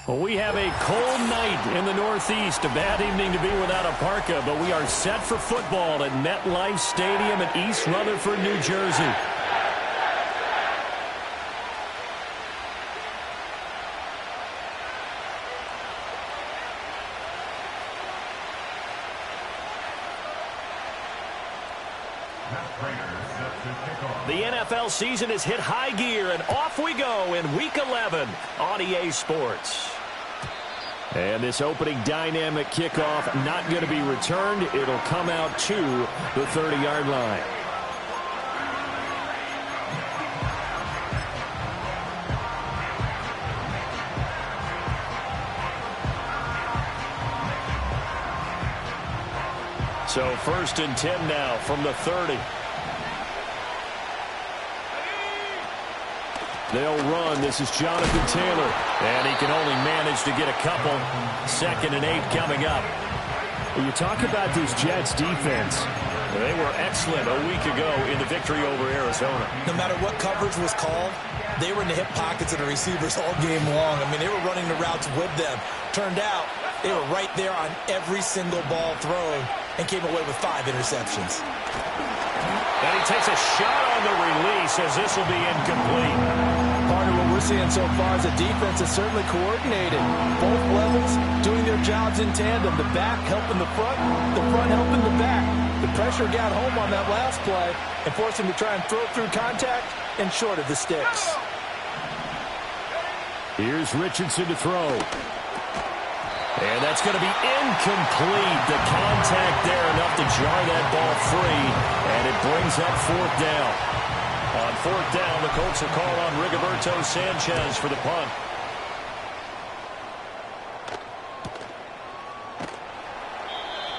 Well, we have a cold night in the Northeast. A bad evening to be without a parka, but we are set for football at MetLife Stadium in East Rutherford, New Jersey. The NFL season has hit high gear, and off we go in Week 11 on EA Sports. And this opening dynamic kickoff not going to be returned. It'll come out to the 30-yard line. So 1st and 10 now from the 30. They'll run. This is Jonathan Taylor. And he can only manage to get a couple. 2nd and 8 coming up. When you talk about this Jets defense, they were excellent a week ago in the victory over Arizona. No matter what coverage was called, they were in the hip pockets of the receivers all game long. I mean, they were running the routes with them. Turned out they were right there on every single ball thrown and came away with 5 interceptions. And he takes a shot on the release as this will be incomplete. Part of what we're seeing so far is the defense is certainly coordinated. Both levels doing their jobs in tandem. The back helping the front helping the back. The pressure got home on that last play and forced him to try and throw through contact and short of the sticks. Here's Richardson to throw. And that's going to be incomplete. The contact there enough to jar that ball free. And it brings up 4th down. On 4th down, the Colts will call on Rigoberto Sanchez for the punt.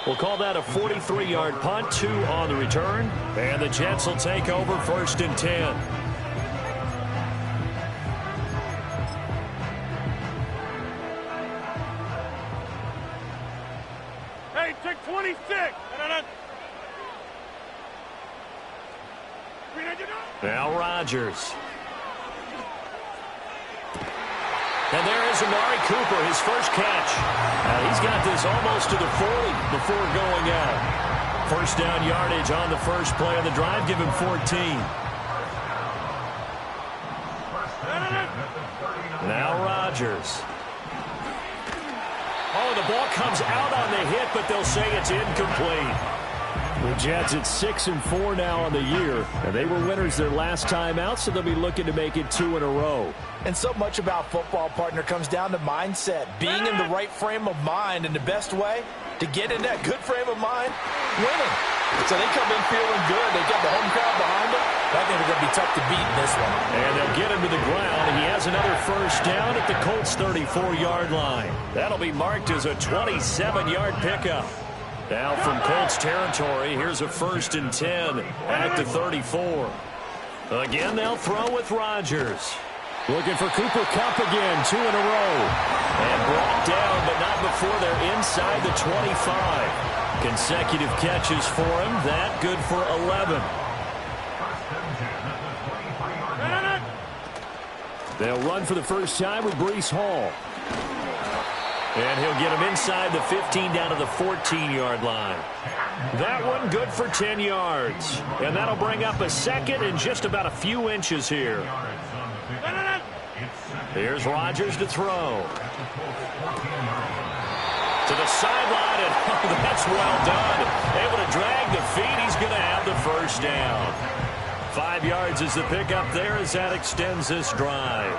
We'll call that a 43-yard punt, 2 on the return. And the Jets will take over 1st and 10. Take 26. Now Rodgers. And there is Amari Cooper, his first catch. He's got this almost to the 40 before going out. 1st down yardage on the first play of the drive. Give him 14. Now Rodgers. Oh, the ball comes out on the hit, but they'll say it's incomplete. The Jets at 6-4 now on the year, and they were winners their last time out, so they'll be looking to make it 2 in a row. And so much about football, partner, comes down to mindset, being in the right frame of mind, and the best way to get in that good frame of mind, winning. So they come in feeling good. They got the home crowd behind them. I think they're going to be tough to beat in this one. And they'll get him to the ground, and he has another 1st down at the Colts' 34-yard line. That'll be marked as a 27-yard pickup. Now from Colts territory, here's a 1st and 10 at the 34. Again, they'll throw with Rodgers. Looking for Cooper Kupp again, 2 in a row. And brought down, but not before they're inside the 25. Consecutive catches for him. That good for 11. They'll run for the first time with Breece Hall. And he'll get him inside the 15 down to the 14-yard line. That one good for 10 yards. And that'll bring up a 2nd and just about a few inches here. Here's Rodgers to throw. To the sideline, and oh, that's well done. Able to drag the feet. He's going to have the 1st down. 5 yards is the pickup there as that extends this drive.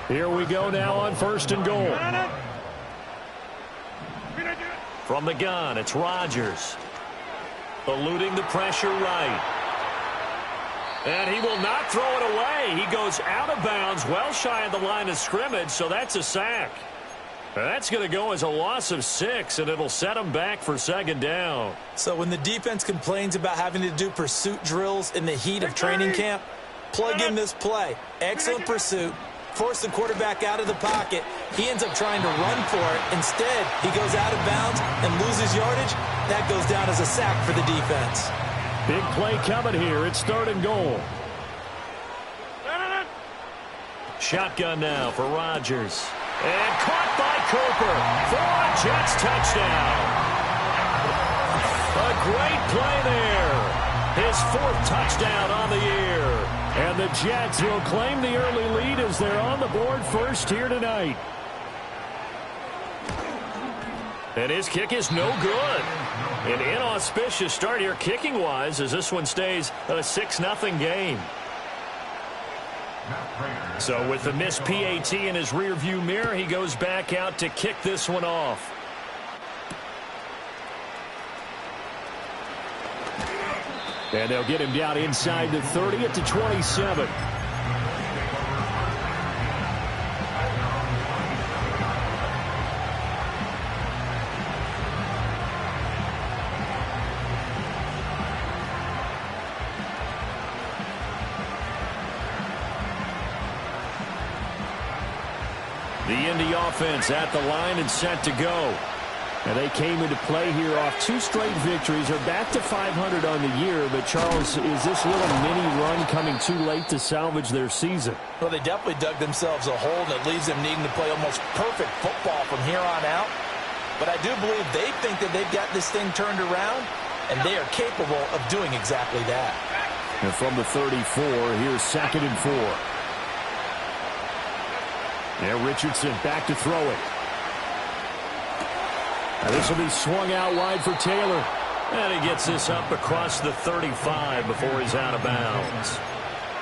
Here we go now on 1st and goal. From the gun, it's Rodgers. Eluding the pressure right. And he will not throw it away. He goes out of bounds, well shy of the line of scrimmage, so that's a sack. That's going to go as a loss of 6, and it'll set him back for 2nd down. So when the defense complains about having to do pursuit drills in the heat of training camp, plug in this play. Excellent pursuit. Force the quarterback out of the pocket. He ends up trying to run for it. Instead, he goes out of bounds and loses yardage. That goes down as a sack for the defense. Big play coming here. It's 3rd and goal. Shotgun now for Rodgers. And caught by Cooper for a Jets touchdown. A great play there. His 4th touchdown on the year. And the Jets will claim the early lead as they're on the board first here tonight. And his kick is no good. An inauspicious start here kicking-wise as this one stays a 6-0 game. So with the missed PAT in his rearview mirror, he goes back out to kick this one off. And they'll get him down inside the 30 at the 27. The Indy offense at the line and set to go. And they came into play here off 2 straight victories. They're back to 500 on the year. But, Charles, is this little mini run coming too late to salvage their season? Well, they definitely dug themselves a hole that leaves them needing to play almost perfect football from here on out. But I do believe they think that they've got this thing turned around, and they are capable of doing exactly that. And from the 34, here's 2nd and 4. Now Richardson back to throw it. And this will be swung out wide for Taylor. And he gets this up across the 35 before he's out of bounds.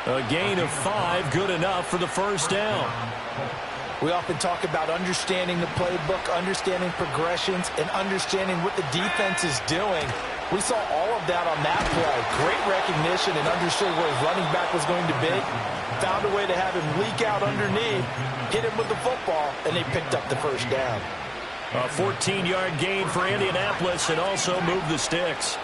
A gain of 5, good enough for the first down. We often talk about understanding the playbook, understanding progressions, and understanding what the defense is doing. We saw all of that on that play. Great recognition and understood where his running back was going to be. Found a way to have him leak out underneath, hit him with the football, and they picked up the first down. A 14-yard gain for Indianapolis and also moved the sticks.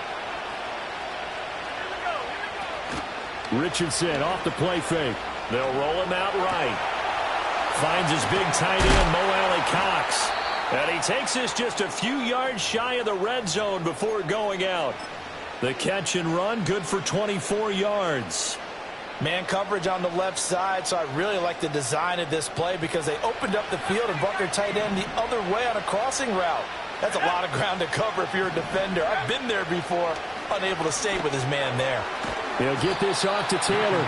Richardson off the play fake. They'll roll him out right. Finds his big tight end, Mo Alley-Cox. And he takes this just a few yards shy of the red zone before going out. The catch and run, good for 24 yards. Man coverage on the left side, so I really like the design of this play because they opened up the field and brought their tight end the other way on a crossing route. That's a lot of ground to cover if you're a defender. I've been there before, unable to stay with his man there. He'll get this off to Taylor.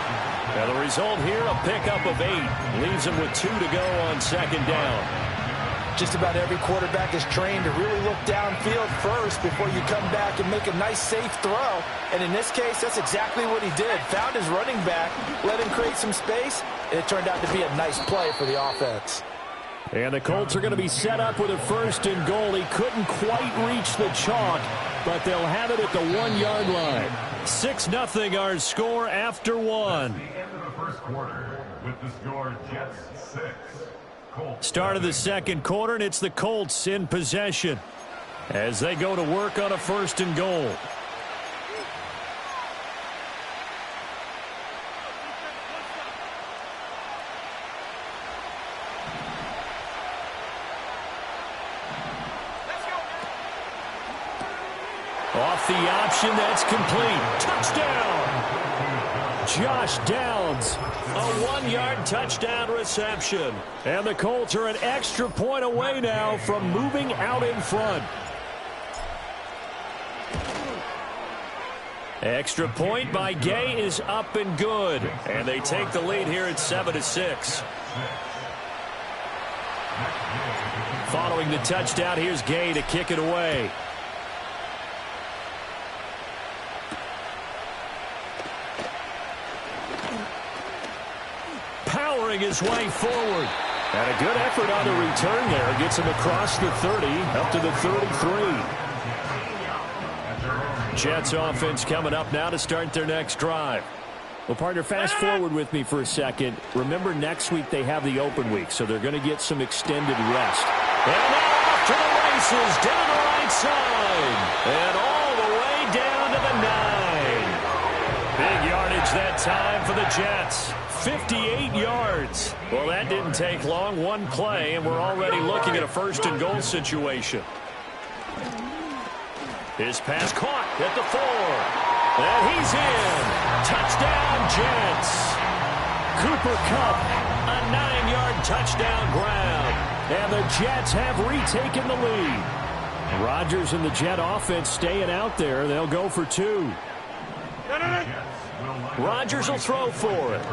Now the result here, a pickup of 8. Leaves him with 2 to go on 2nd down. Just about every quarterback is trained to really look downfield first before you come back and make a nice, safe throw. And in this case, that's exactly what he did. Found his running back, let him create some space, and it turned out to be a nice play for the offense. And the Colts are going to be set up with a 1st and goal. He couldn't quite reach the chalk, but they'll have it at the 1-yard line. 6-0 our score after 1. At the end of the first quarter, with the score Jets 6. Start of the 2nd quarter, and it's the Colts in possession as they go to work on a 1st and goal. Off the option, that's complete. Touchdown! Josh Downs, a 1-yard touchdown reception. And the Colts are an extra point away now from moving out in front. Extra point by Gay is up and good. And they take the lead here at 7-6. Following the touchdown, here's Gay to kick it away. Powering his way forward. And a good effort on the return there. Gets him across the 30, up to the 33. Jets offense coming up now to start their next drive. Well, partner, fast forward with me for a second. Remember, next week they have the open week, so they're going to get some extended rest. And now off to the races, down the right side. And all the way down to the 9. Big yardage that time for the Jets. 58 yards. Well, that didn't take long. One play, and we're already looking at a 1st and goal situation. His pass caught at the 4. And he's in. Touchdown, Jets. Cooper Kupp, a 9-yard touchdown grab. And the Jets have retaken the lead. Rodgers and the Jet offense staying out there. They'll go for 2. Rodgers will throw for it.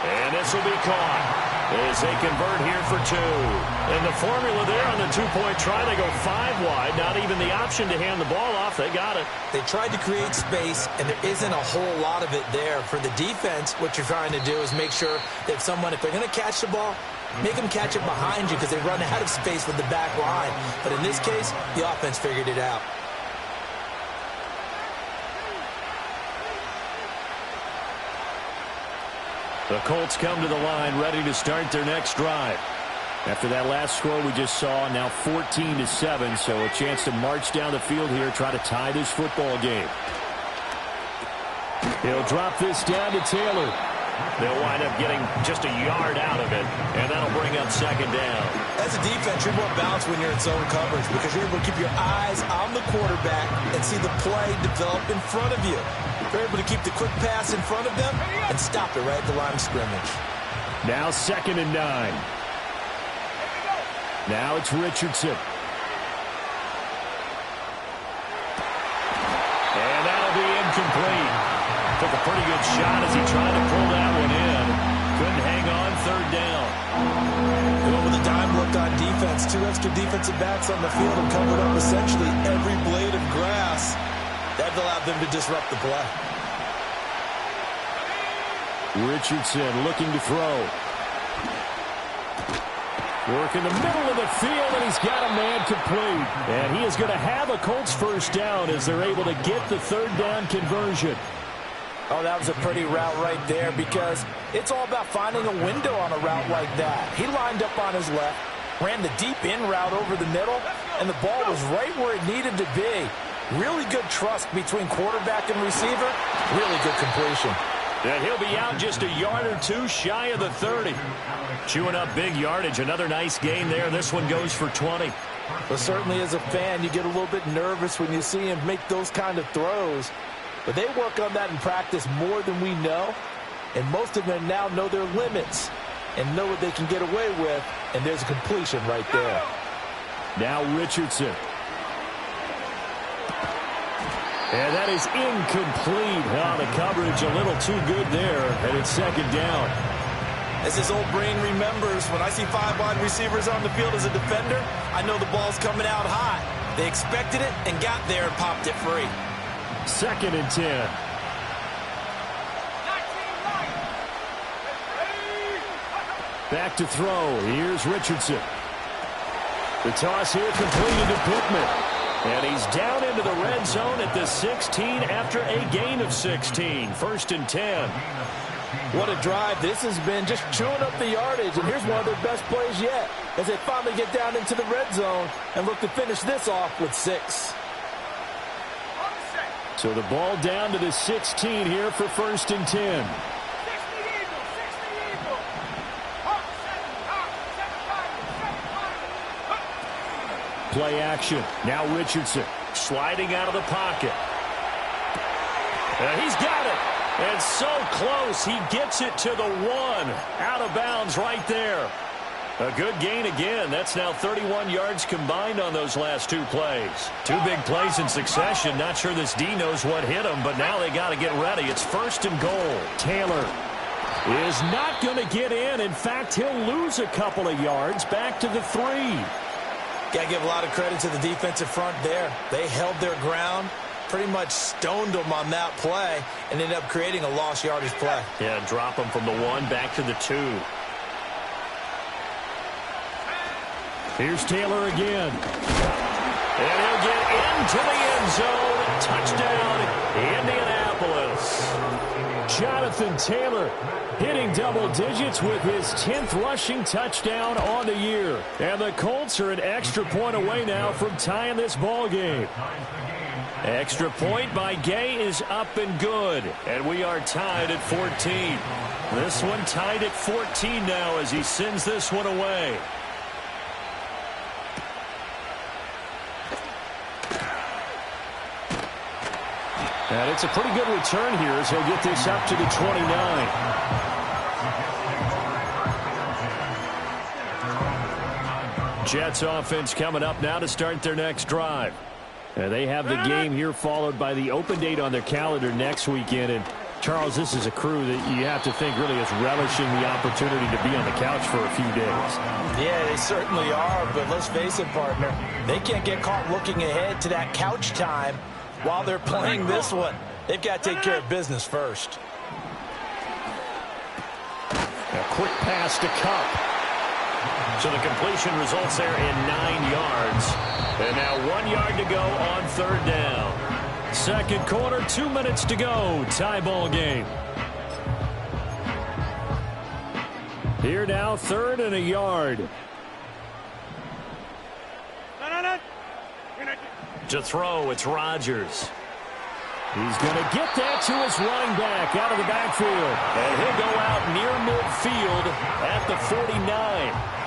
And this will be caught as they convert here for 2. And the formula there on the 2-point try, they go 5 wide. Not even the option to hand the ball off. They got it. They tried to create space, and there isn't a whole lot of it there. For the defense, what you're trying to do is make sure that someone, if they're going to catch the ball, make them catch it behind you because they run out of space with the back line. But in this case, the offense figured it out. The Colts come to the line ready to start their next drive. After that last score we just saw, now 14-7, so a chance to march down the field here, try to tie this football game. He'll drop this down to Taylor. They'll wind up getting just a yard out of it, and that'll bring up 2nd down. As a defense, you're more balanced when you're in zone coverage because you're able to keep your eyes on the quarterback and see the play develop in front of you. You're able to keep the quick pass in front of them and stop it right at the line of scrimmage. Now 2nd and 9. Now it's Richardson. And that'll be incomplete. Took a pretty good shot as he tried to pull that one in. Couldn't hang on 3rd down. Going with a dime look on defense. 2 extra defensive backs on the field and covered up essentially every blade of grass. That allowed them to disrupt the play. Richardson looking to throw. Work in the middle of the field, and he's got a man complete. And he is going to have a Colts 1st down as they're able to get the 3rd down conversion. Oh, that was a pretty route right there because it's all about finding a window on a route like that. He lined up on his left, ran the deep in route over the middle, and the ball was right where it needed to be. Really good trust between quarterback and receiver. Really good completion. And he'll be out just a yard or 2 shy of the 30. Chewing up big yardage. Another nice gain there. This one goes for 20. Well, certainly as a fan, you get a little bit nervous when you see him make those kind of throws. But they work on that in practice more than we know. And most of them now know their limits and know what they can get away with. And there's a completion right there. Now Richardson. And that is incomplete. Oh, the coverage a little too good there. And it's 2nd down. As his old brain remembers, when I see 5 wide receivers on the field as a defender, I know the ball's coming out high. They expected it and got there and popped it free. 2nd and 10. Back to throw. Here's Richardson. The toss here completed to Pittman. And he's down into the red zone at the 16 after a gain of 16. 1st and 10. What a drive this has been, just chewing up the yardage. And here's one of their best plays yet as they finally get down into the red zone and look to finish this off with 6. So the ball down to the 16 here for 1st and 10. Play action. Now Richardson sliding out of the pocket. And he's got it. And so close. He gets it to the 1. Out of bounds right there. A good gain again. That's now 31 yards combined on those last 2 plays. 2 big plays in succession. Not sure this D knows what hit him, but now they got to get ready. It's 1st and goal. Taylor is not going to get in. In fact, he'll lose a couple of yards back to the 3. Got to give a lot of credit to the defensive front there. They held their ground, pretty much stoned them on that play, and ended up creating a lost yardage play. Yeah, drop them from the 1 back to the 2. Here's Taylor again. And he'll get into the end zone. Touchdown, Indianapolis. Jonathan Taylor hitting double digits with his 10th rushing touchdown on the year. And the Colts are an extra point away now from tying this ball game. Extra point by Gay is up and good. And we are tied at 14. This one tied at 14 now as he sends this one away. And it's a pretty good return here as he'll get this up to the 29. Jets offense coming up now to start their next drive. They have the game here followed by the open date on their calendar next weekend. And Charles, this is a crew that you have to think really is relishing the opportunity to be on the couch for a few days. Yeah, they certainly are, but let's face it, partner. They can't get caught looking ahead to that couch time while they're playing this one. They've got to take care of business first. A quick pass to Cup. So the completion results there in 9 yards. And now 1 yard to go on third down. Second quarter, 2 minutes to go. Tie ball game. Here now, 3rd and a yard. To throw, it's Rodgers. He's going to get that to his running back out of the backfield. And he'll go out near midfield at the 49.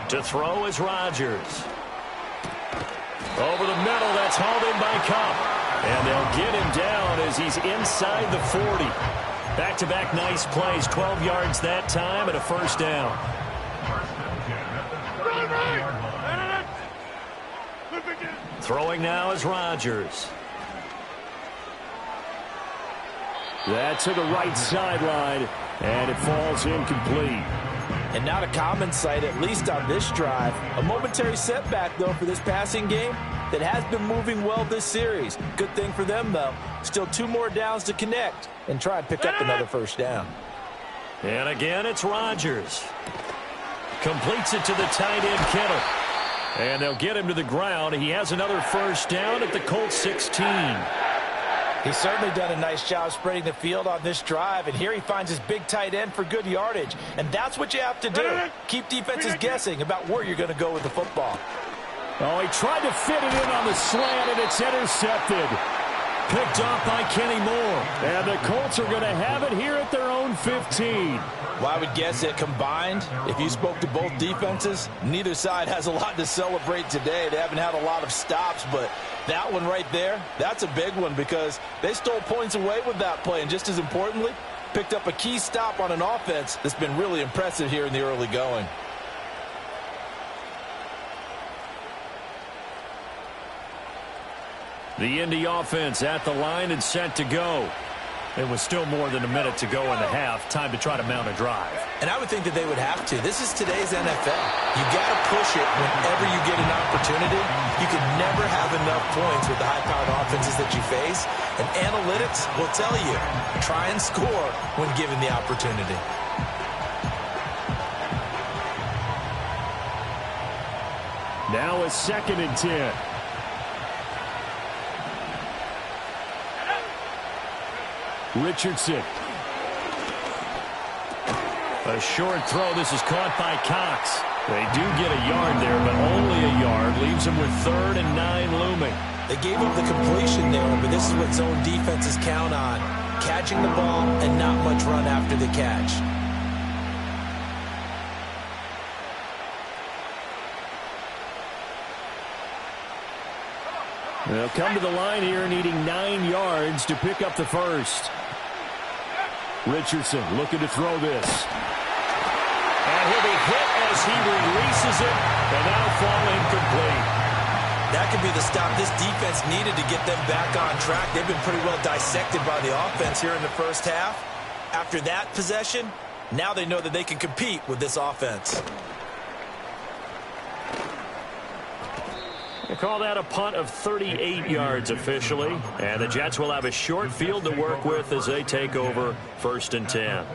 To throw is Rodgers. Over the middle, that's hauled in by Cup. And they'll get him down as he's inside the 40. Back-to-back nice plays, 12 yards that time and a first down. Throwing now is Rodgers. That to the right sideline, and it falls incomplete. And not a common sight, at least on this drive. A momentary setback, though, for this passing game that has been moving well this series. Good thing for them, though. Still 2 more downs to connect and try and pick up another first down. And again, it's Rodgers. Completes it to the tight end, Kittle. And they'll get him to the ground. He has another first down at the Colts 16. He's certainly done a nice job spreading the field on this drive, and here he finds his big tight end for good yardage. And that's what you have to do. Keep defenses guessing about where you're going to go with the football. Oh, he tried to fit it in on the slant, and it's intercepted. Picked off by Kenny Moore. And the Colts are going to have it here at their own 15. Well, I would guess that combined, if you spoke to both defenses, neither side has a lot to celebrate today. They haven't had a lot of stops, but that one right there, that's a big one because they stole points away with that play. And just as importantly, picked up a key stop on an offense that's been really impressive here in the early going. The Indy offense at the line and set to go. It was still more than a minute to go in the half. Time to try to mount a drive. And I would think that they would have to. This is today's NFL. You got to push it whenever you get an opportunity. You can never have enough points with the high-powered offenses that you face. And analytics will tell you, try and score when given the opportunity. Now a 2nd and 10. Richardson. A short throw. This is caught by Cox. They do get a yard there, but only a yard. Leaves them with 3rd and 9 looming. They gave up the completion there, but this is what zone defenses count on. Catching the ball and not much run after the catch. They'll come to the line here needing 9 yards to pick up the first. Richardson looking to throw this. And he'll be hit as he releases it, and that'll fall incomplete. That could be the stop this defense needed to get them back on track. They've been pretty well dissected by the offense here in the first half. After that possession, now they know that they can compete with this offense. They call that a punt of 38 yards officially. And the Jets will have a short field to work with as they take over 1st and 10.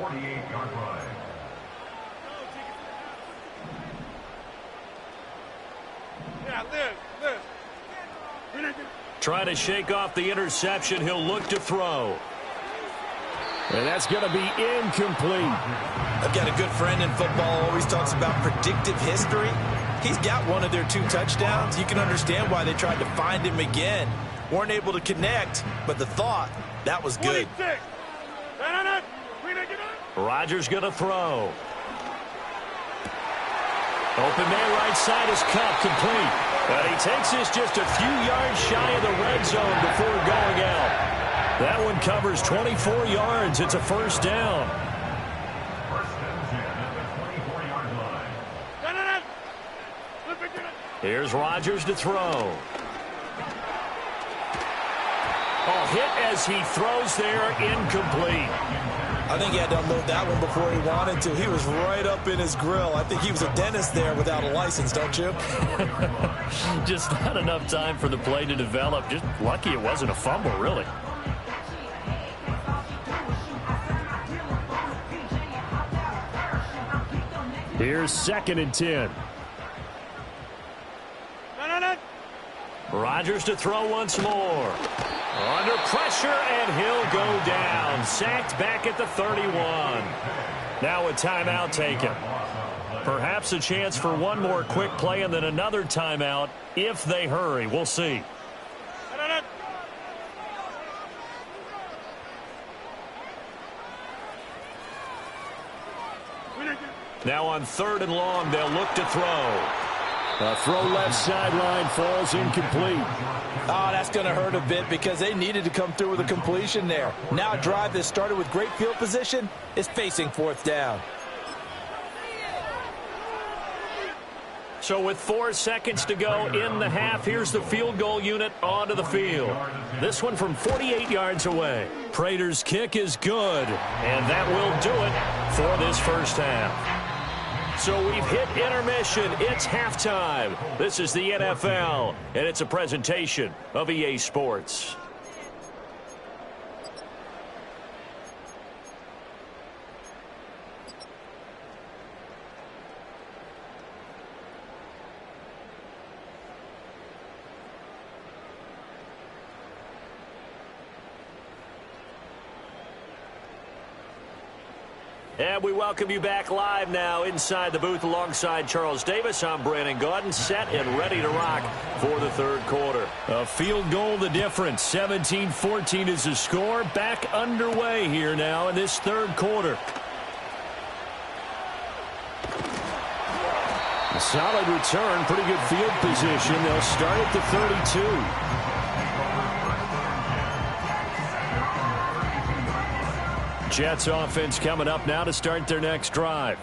Trying to shake off the interception. He'll look to throw. And that's going to be incomplete. I've got a good friend in football, always talks about predictive history. He's got one of their 2 touchdowns. You can understand why they tried to find him again. Weren't able to connect, but the thought, that was good. Rodgers going to throw. Open man right side is Cup, complete. But he takes this just a few yards shy of the red zone before going out. That one covers 24 yards. It's a first down. Here's Rodgers to throw. Oh, hit as he throws there, incomplete. I think he had to unload that one before he wanted to. He was right up in his grill. I think he was a dentist there without a license, don't you? Just not enough time for the play to develop. Just lucky it wasn't a fumble, really. Here's 2nd and 10. Rodgers to throw once more. Under pressure, and he'll go down. Sacked back at the 31. Now a timeout taken. Perhaps a chance for one more quick play and then another timeout if they hurry. We'll see. Now on 3rd and long, they'll look to throw. A throw left sideline, falls incomplete. Oh, that's going to hurt a bit because they needed to come through with a completion there. Now a drive that started with great field position is facing 4th down. So with 4 seconds to go in the half, here's the field goal unit onto the field. This one from 48 yards away. Prater's kick is good, and that will do it for this first half. So we've hit intermission. It's halftime. This is the NFL, and it's a presentation of EA Sports. And we welcome you back live now inside the booth alongside Charles Davis. I'm Brandon Gaudin, set and ready to rock for the 3rd quarter. A field goal the difference. 17-14 is the score. Back underway here now in this 3rd quarter. A solid return, pretty good field position. They'll start at the 32. Jets offense coming up now to start their next drive.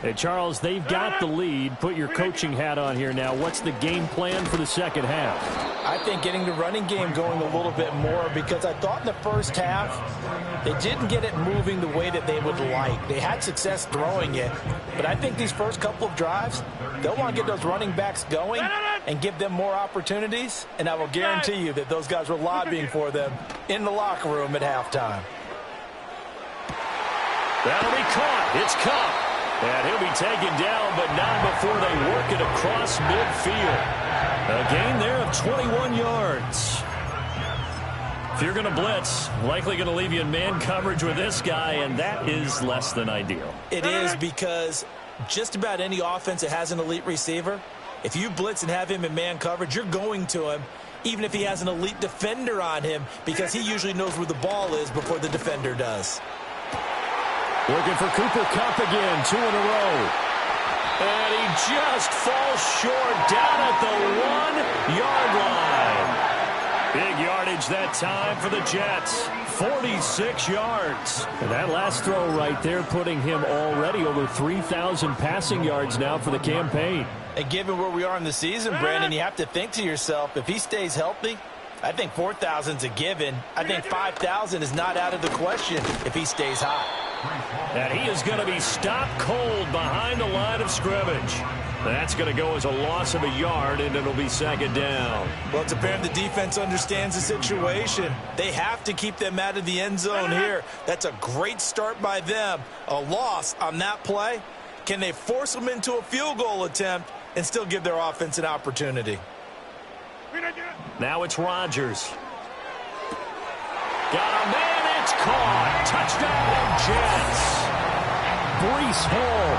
Hey, Charles, they've got the lead. Put your coaching hat on here now. What's the game plan for the second half? I think getting the running game going a little bit more because I thought in the first half they didn't get it moving the way that they would like. They had success throwing it, but I think these first couple of drives, they'll want to get those running backs going and give them more opportunities, and I will guarantee you that those guys were lobbying for them in the locker room at halftime. That'll be caught. It's Cup. And he'll be taken down, but not before they work it across midfield. A gain there of 21 yards. If you're going to blitz, likely going to leave you in man coverage with this guy, and that is less than ideal. It is because just about any offense that has an elite receiver, if you blitz and have him in man coverage, you're going to him, even if he has an elite defender on him, because he usually knows where the ball is before the defender does. Looking for Cooper Kupp again, 2 in a row. And he just falls short down at the 1-yard line. Big yardage that time for the Jets. 46 yards. And that last throw right there putting him already over 3,000 passing yards now for the campaign. And given where we are in the season, Brandon, you have to think to yourself, if he stays healthy, I think 4,000's a given. I think 5,000 is not out of the question if he stays hot. And he is going to be stopped cold behind the line of scrimmage. That's going to go as a loss of a yard, and it'll be 2nd down. Well, it's apparent the defense understands the situation. They have to keep them out of the end zone here. That's a great start by them. A loss on that play. Can they force them into a field goal attempt and still give their offense an opportunity? Now it's Rodgers. Got a man. It's caught. Touchdown, Jets. Breece Hall,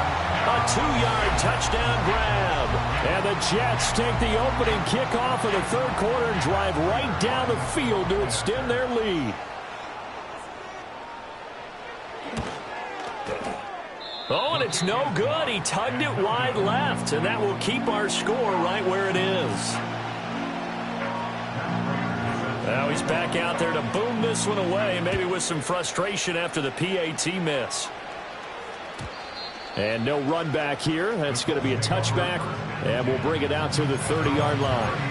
a 2-yard touchdown grab. And the Jets take the opening kickoff of the 3rd quarter and drive right down the field to extend their lead. Oh, and it's no good. He tugged it wide left, and that will keep our score right where it is. Now he's back out there to boom this one away, maybe with some frustration after the PAT miss. And no run back here. That's going to be a touchback, and we'll bring it out to the 30-yard line.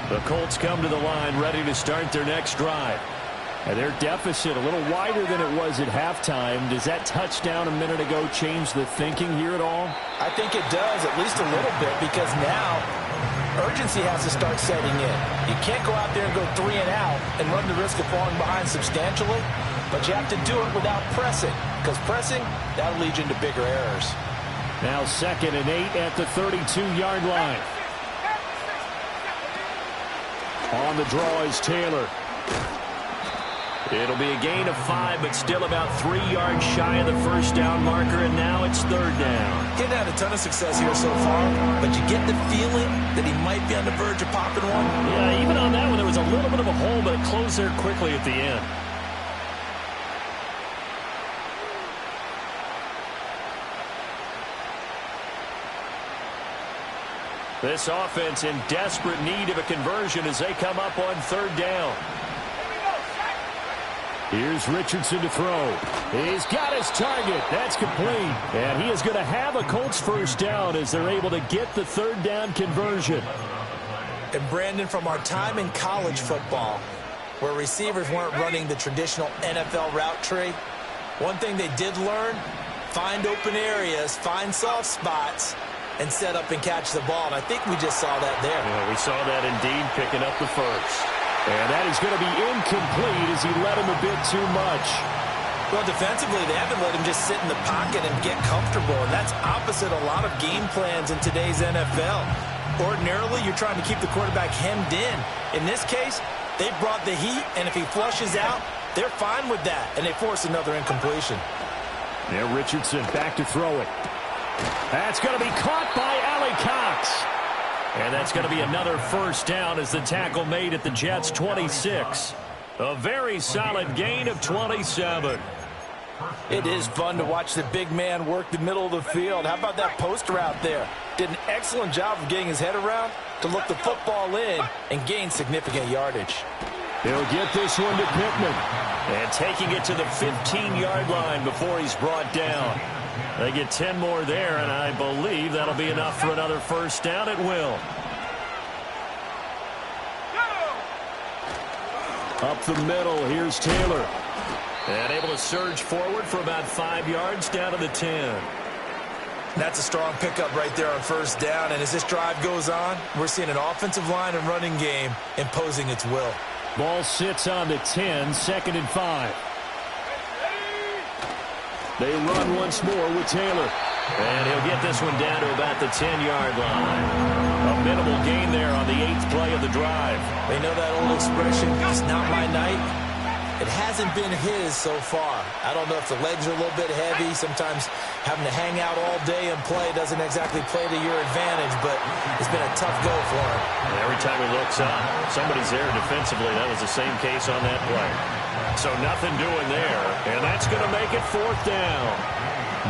The Colts come to the line ready to start their next drive. And their deficit a little wider than it was at halftime. Does that touchdown a minute ago change the thinking here at all? I think it does, at least a little bit, because now urgency has to start setting in. You can't go out there and go 3 and out and run the risk of falling behind substantially, but you have to do it without pressing, because pressing, that'll lead you into bigger errors. Now 2nd and 8 at the 32-yard line. On the draw is Taylor. It'll be a gain of 5, but still about 3 yards shy of the first down marker, and now it's 3rd down. He's had a ton of success here so far, but you get the feeling that he might be on the verge of popping one. Yeah, even on that one, there was a little bit of a hole, but it closed there quickly at the end. This offense in desperate need of a conversion as they come up on 3rd down. Here's Richardson to throw. He's got his target. That's complete. And he is going to have a Colts first down as they're able to get the 3rd down conversion. And Brandon, from our time in college football, where receivers weren't running the traditional NFL route tree, one thing they did learn, find open areas, find soft spots, and set up and catch the ball. And I think we just saw that there. Yeah, we saw that indeed, picking up the first. And that is going to be incomplete as he led him a bit too much. Well, defensively, they haven't let him just sit in the pocket and get comfortable, and that's opposite a lot of game plans in today's NFL. Ordinarily, you're trying to keep the quarterback hemmed in. In this case, they brought the heat, and if he flushes out, they're fine with that, and they force another incompletion. Now Richardson back to throw it. That's going to be caught by Allie Cox. And that's going to be another first down as the tackle made at the Jets' 26. A very solid gain of 27. It is fun to watch the big man work the middle of the field. How about that post route there? Did an excellent job of getting his head around to look the football in and gain significant yardage. He'll get this one to Pittman. And taking it to the 15-yard line before he's brought down. They get 10 more there, and I believe that'll be enough for another first down. It will. Up the middle, here's Taylor. And able to surge forward for about 5 yards down to the 10. That's a strong pickup right there on first down, and as this drive goes on, we're seeing an offensive line and running game imposing its will. Ball sits on the 10, 2nd and 5. They run once more with Taylor. And he'll get this one down to about the 10-yard line. A minimal gain there on the 8th play of the drive. They know that old expression, it's not my night. It hasn't been his so far. I don't know if the legs are a little bit heavy. Sometimes having to hang out all day and play doesn't exactly play to your advantage, but it's been a tough go for him. And every time he looks up, somebody's there defensively. That was the same case on that play. So nothing doing there, and that's going to make it 4th down.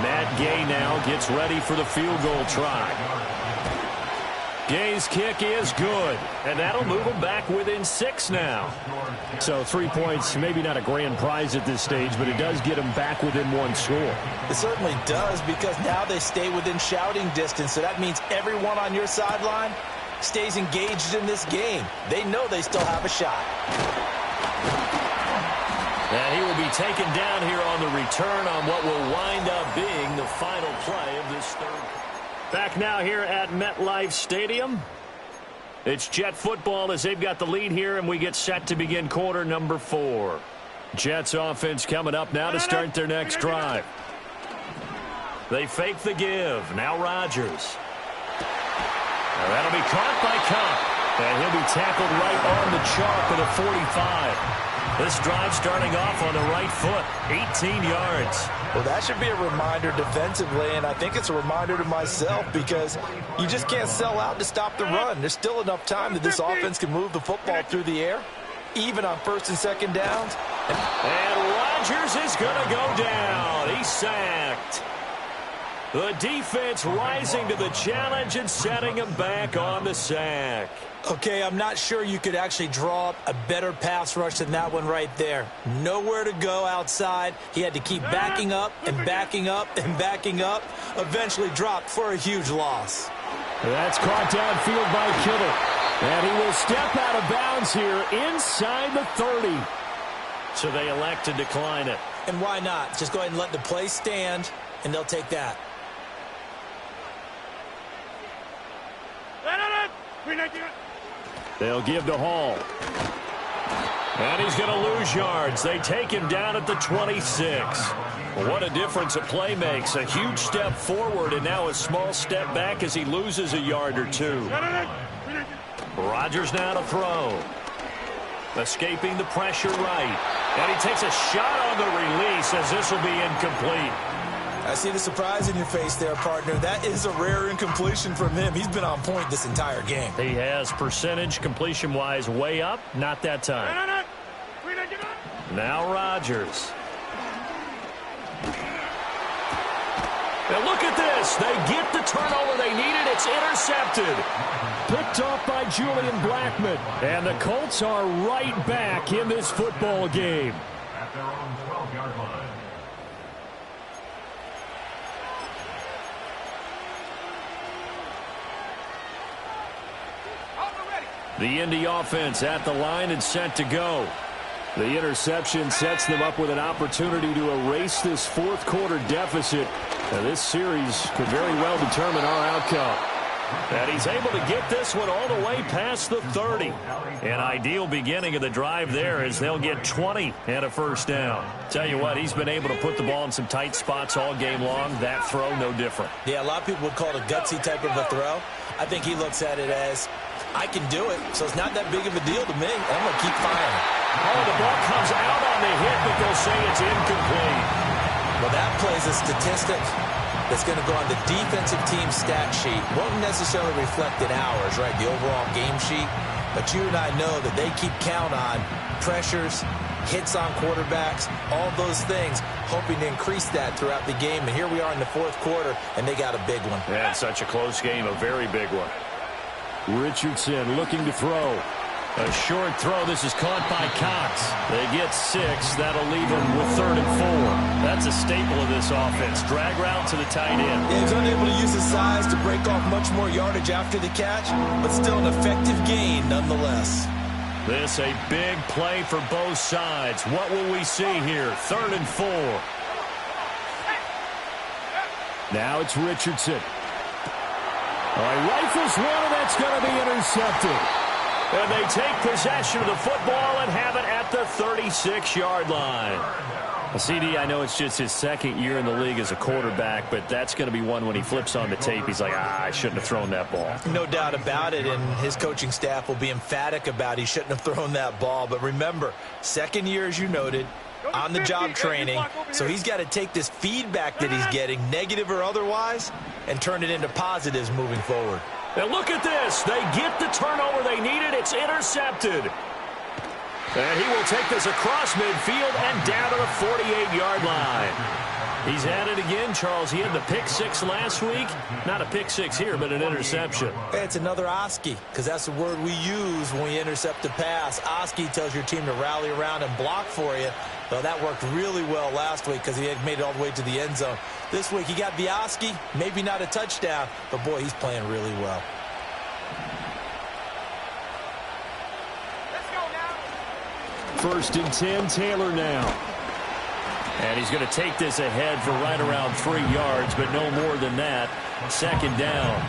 Matt Gay now gets ready for the field goal try. Gay's kick is good, and that'll move them back within 6 now. So 3 points, maybe not a grand prize at this stage, but it does get them back within 1 score. It certainly does, because now they stay within shouting distance, so that means everyone on your sideline stays engaged in this game. They know they still have a shot. And he will be taken down here on the return on what will wind up being the final play of this third. Back now here at MetLife Stadium. It's Jet football as they've got the lead here, and we get set to begin quarter number 4. Jets offense coming up now to start their next drive. They fake the give. Now Rodgers. Now that'll be caught by Cup. And he'll be tackled right on the chalk of the 45. This drive starting off on the right foot, 18 yards. Well, that should be a reminder defensively, and I think it's a reminder to myself, because you just can't sell out to stop the run. There's still enough time that this offense can move the football through the air, even on 1st and 2nd downs. And Rodgers is going to go down. He's sacked. The defense rising to the challenge and setting him back on the sack. Okay, I'm not sure you could actually draw up a better pass rush than that one right there. Nowhere to go outside. He had to keep backing up and backing up and backing up. Eventually dropped for a huge loss. That's caught downfield by Kittle. And he will step out of bounds here inside the 30. So they elect to decline it. And why not? Just go ahead and let the play stand, and they'll take that. They'll give to Hall. And he's going to lose yards. They take him down at the 26. What a difference a play makes. A huge step forward and now a small step back as he loses a yard or two. Rodgers now to throw. Escaping the pressure right. And he takes a shot on the release as this will be incomplete. I see the surprise in your face there, partner. That is a rare incompletion from him. He's been on point this entire game. He has percentage completion-wise way up. Not that time. Now Rodgers. Now look at this. They get the turnover they needed. It's intercepted. Picked off by Julian Blackmon. And the Colts are right back in this football game. At their own 12-yard line. The Indy offense at the line and set to go. The interception sets them up with an opportunity to erase this fourth quarter deficit. Now, this series could very well determine our outcome. And he's able to get this one all the way past the 30. An ideal beginning of the drive there as they'll get 20 and a first down. Tell you what, he's been able to put the ball in some tight spots all game long. That throw, no different. Yeah, a lot of people would call it a gutsy type of a throw. I think he looks at it as, I can do it, so it's not that big of a deal to me. I'm going to keep firing. Oh, the ball comes out on the hit, but they'll say it's incomplete. Well, that plays a statistic that's going to go on the defensive team stat sheet. Won't necessarily reflect in ours, right, the overall game sheet. But you and I know that they keep count on pressures, hits on quarterbacks, all those things, hoping to increase that throughout the game. And here we are in the fourth quarter, and they got a big one. Yeah, it's such a close game, a very big one. Richardson looking to throw. A short throw. This is caught by Cox. They get 6. That'll leave them with 3rd and 4. That's a staple of this offense. Drag route to the tight end. Yeah, he's unable to use his size to break off much more yardage after the catch, but still an effective gain nonetheless. This a big play for both sides. What will we see here? 3rd and 4. Now it's Richardson. Rifles one, and that's going to be intercepted. And they take possession of the football and have it at the 36-yard line. CD, I know it's just his second year in the league as a quarterback, but that's going to be one when he flips on the tape. He's like, I shouldn't have thrown that ball. No doubt about it, and his coaching staff will be emphatic about he shouldn't have thrown that ball. But remember, second year, as you noted, on-the-job training, so he's got to take this feedback that he's getting, negative or otherwise, and turn it into positives moving forward. And look at this. They get the turnover they needed. It's intercepted. And he will take this across midfield and down to the 48-yard line. He's at it again, Charles. He had the pick 6 last week. Not a pick 6 here, but an interception. Hey, it's another Oski, because that's the word we use when we intercept a pass. Oski tells your team to rally around and block for you. Well, that worked really well last week because he had made it all the way to the end zone. This week he got the Oski, maybe not a touchdown, but boy, he's playing really well. First and 10, Taylor now. And he's going to take this ahead for right around 3 yards, but no more than that. Second down.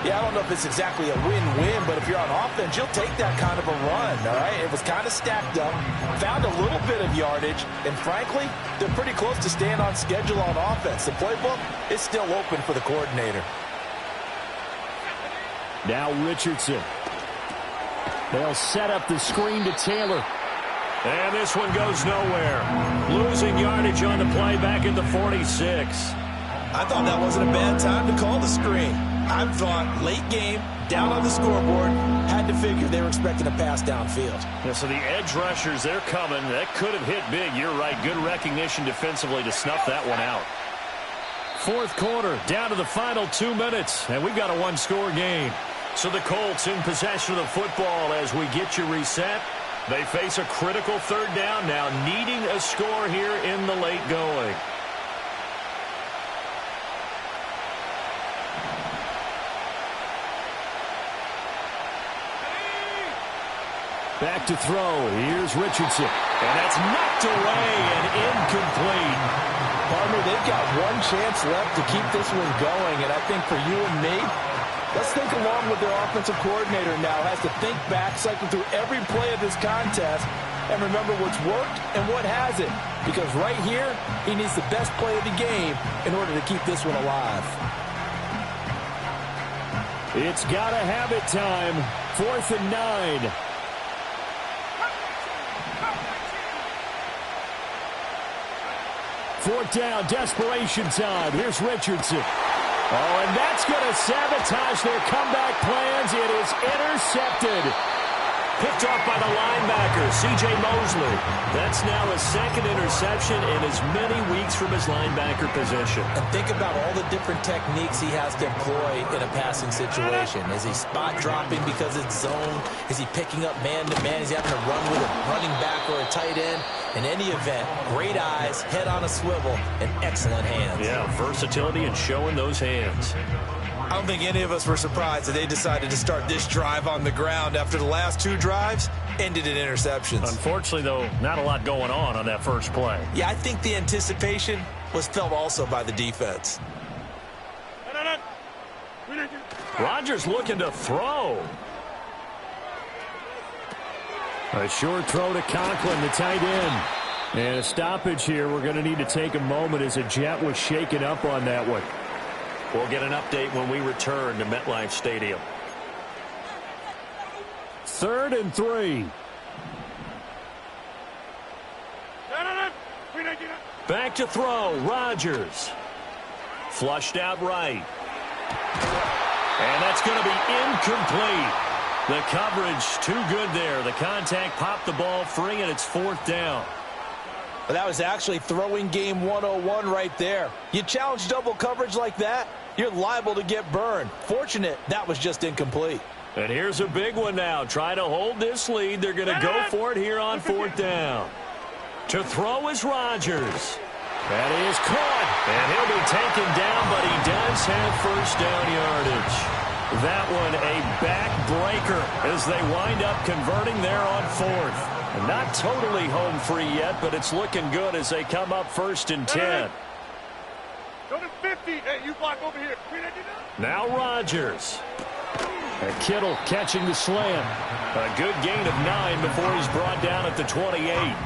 Yeah, I don't know if it's exactly a win-win, but if you're on offense, you'll take that kind of a run, all right? It was kind of stacked up, found a little bit of yardage, and frankly, they're pretty close to staying on schedule on offense. The playbook is still open for the coordinator. Now Richardson. They'll set up the screen to Taylor. And this one goes nowhere. Losing yardage on the play back at the 46. I thought that wasn't a bad time to call the screen. I thought late game, down on the scoreboard, had to figure they were expecting a pass downfield. Yeah, so the edge rushers, they're coming. That could have hit big. You're right. Good recognition defensively to snuff that one out. fourth quarter, down to the final 2 minutes, and we've got a one-score game. So the Colts in possession of the football as we get you reset. They face a critical third down now, needing a score here in the late going. Back to throw. Here's Richardson. And that's knocked away and incomplete. Partner, they've got one chance left to keep this one going. And I think for you and me, let's think along with their offensive coordinator now. Has to think back, cycle through every play of this contest, and remember what's worked and what hasn't. Because right here, he needs the best play of the game in order to keep this one alive. It's got to have it time. 4th and 9. Fourth down, desperation time. Here's Richardson. Oh, and that's going to sabotage their comeback plans. It is intercepted. Picked off by the linebacker, C.J. Mosley. That's now his second interception in as many weeks from his linebacker position. And think about all the different techniques he has to employ in a passing situation. Is he spot dropping because it's zone? Is he picking up man-to-man? Is he having to run with a running back or a tight end? In any event, great eyes, head on a swivel, and excellent hands. Yeah, versatility and showing those hands. I don't think any of us were surprised that they decided to start this drive on the ground after the last 2 drives ended in interceptions. Unfortunately, though, not a lot going on that first play. Yeah, I think the anticipation was felt also by the defense. Rodgers looking to throw. A short throw to Conklin, the tight end. And a stoppage here. We're going to need to take a moment as a Jet was shaken up on that one. We'll get an update when we return to MetLife Stadium. 3rd and 3. Back to throw. Rodgers. Flushed out right. And that's going to be incomplete. The coverage too good there. The contact popped the ball free, and it's 4th down. But that was actually throwing game 101 right there. You challenge double coverage like that, you're liable to get burned. Fortunate that was just incomplete. And here's a big one now. Trying to hold this lead. They're going to go for it here on 4th down. To throw is Rodgers. That is caught. And he'll be taken down, but he does have first down yardage. That one a backbreaker as they wind up converting there on 4th. And not totally home free yet, but it's looking good as they come up 1st and 10. Go to 50. Hey, you block over here. Now Rodgers. And Kittle catching the slam. A good gain of 9 before he's brought down at the 28.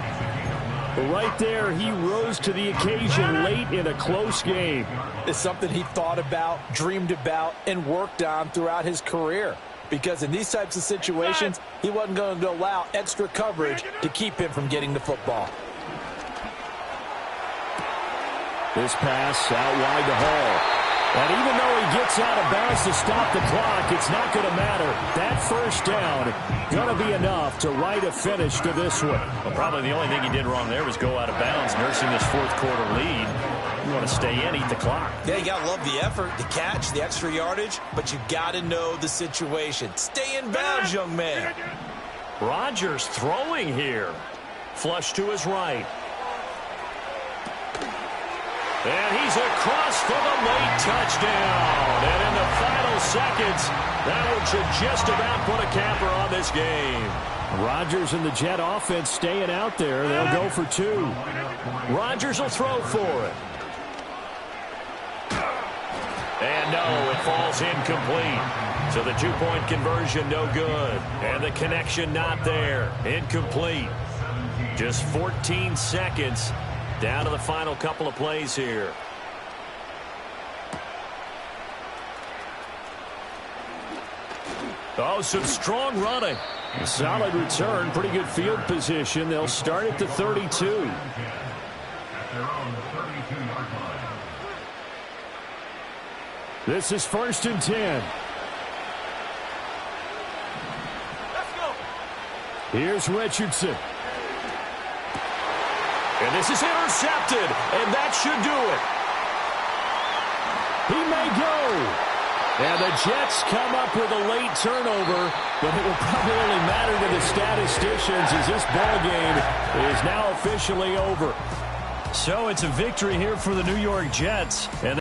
Right there, he rose to the occasion late in a close game. It's something he thought about, dreamed about, and worked on throughout his career. Because in these types of situations, he wasn't going to allow extra coverage to keep him from getting the football. This pass out wide to Hall. And even though he gets out of bounds to stop the clock, it's not going to matter. That first down going to be enough to write a finish to this one. Well, probably the only thing he did wrong there was go out of bounds, nursing this 4th quarter lead. You want to stay in, eat the clock. Yeah, you got to love the effort, the catch, the extra yardage, but you got to know the situation. Stay in bounds, young man. Rodgers throwing here. Flush to his right. And he's across for the late touchdown. And in the final seconds, that one should just about put a capper on this game. Rodgers and the Jet offense staying out there. They'll go for 2. Rodgers will throw for it. And no, it falls incomplete. So the 2-point conversion no good. And the connection not there. Incomplete. Just 14 seconds. Down to the final couple of plays here. Oh, some strong running. A solid return, pretty good field position. They'll start at the 32. They're on the 32-yard line. This is 1st and 10. Let's go. Here's Richardson. And this is intercepted, and that should do it. He may go. And the Jets come up with a late turnover, but it will probably only matter to the statisticians as this ball game is now officially over. So it's a victory here for the New York Jets. And